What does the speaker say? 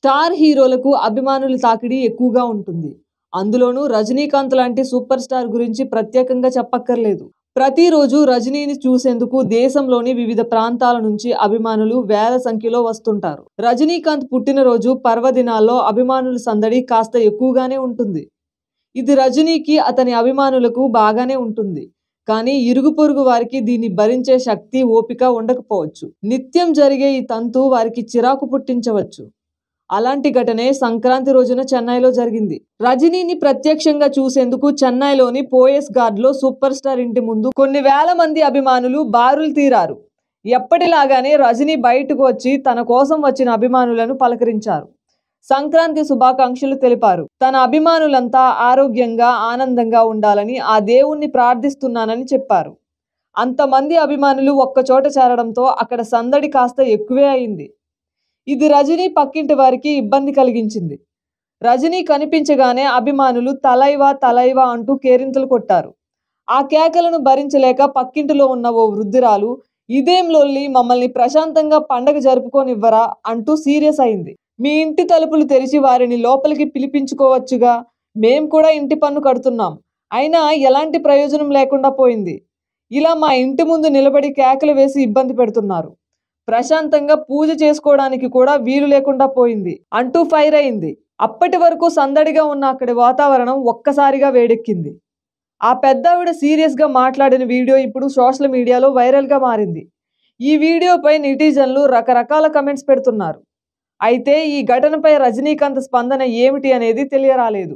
Star హీరోలకు అభిమానుల తాకిడి ఎక్కువగా ఉంటుంది. అందులోనూ రజనీకాంత్ లాంటి సూపర్ స్టార్ గురించి ప్రత్యేకంగా చెప్పక్కర్లేదు. ప్రతిరోజు రజనీని చూసేందుకు దేశంలోని వివిధ ప్రాంతాల నుంచి అభిమానులు వేల సంఖ్యలో వస్తుంటారు. రజనీకాంత్ పుట్టినరోజు పర్వదినాల్లో అభిమానుల సందడి కాస్త ఎక్కువగానే ఉంటుంది. ఇది రజనీకి, అతని అభిమానులకు బాగానే ఉంటుంది. కానీ ఇరుగు పొరుగు వారికి దీన్ని భరించే శక్తి, ఓపిక ఉండకపోవచ్చు. నిత్యం జరిగే ఈ తంతు వారికి చిరాకు పుట్టించవచ్చు. అలాంటి ఘటనే సంక్రాంతి రోజున చెన్నైలో జరిగింది. రజనీని ప్రత్యక్షంగా చూసేందుకు చెన్నైలోని పోయస్ గార్డ్లో సూపర్ స్టార్ ఇంటి ముందు కొన్ని వేల మంది అభిమానులు బారులు తీరారు. ఎప్పటిలాగానే రజనీ బయటకు వచ్చి తన కోసం వచ్చిన అభిమానులను పలకరించారు. సంక్రాంతి శుభాకాంక్షలు తెలిపారు. తన అభిమానులంతా ఆరోగ్యంగా, ఆనందంగా ఉండాలని ఆ దేవుణ్ణి ప్రార్థిస్తున్నానని చెప్పారు. అంతమంది అభిమానులు ఒక్కచోట చేరడంతో అక్కడ సందడి కాస్త ఎక్కువే అయింది. ఇది రజనీ పక్కింటి వారికి ఇబ్బంది కలిగించింది. రజనీ కనిపించగానే అభిమానులు తలైవా తలైవా అంటూ కేరింతలు కొట్టారు. ఆ కేకలను భరించలేక పక్కింటిలో ఉన్న ఓ వృద్ధురాలు, ఇదేం లొల్లి, మమ్మల్ని ప్రశాంతంగా పండగ జరుపుకోనివ్వరా అంటూ సీరియస్ అయింది. మీ ఇంటి తలుపులు తెరిచి వారిని లోపలికి పిలిపించుకోవచ్చుగా, మేం కూడా ఇంటి పన్ను కడుతున్నాం, అయినా ఎలాంటి ప్రయోజనం లేకుండా పోయింది. ఇలా మా ఇంటి ముందు నిలబడి కేకలు వేసి ఇబ్బంది పెడుతున్నారు. ప్రశాంతంగా పూజ చేసుకోవడానికి కూడా వీలు లేకుండా పోయింది అంటూ ఫైర్ అయింది. అప్పటి వరకు సందడిగా ఉన్న అక్కడి వాతావరణం ఒక్కసారిగా వేడెక్కింది. ఆ పెద్దావిడ సీరియస్గా మాట్లాడిన వీడియో ఇప్పుడు సోషల్ మీడియాలో వైరల్గా మారింది. ఈ వీడియోపై నెటిజన్లు రకరకాల కమెంట్స్ పెడుతున్నారు. అయితే ఈ ఘటనపై రజనీకాంత్ స్పందన ఏమిటి అనేది తెలియరాలేదు.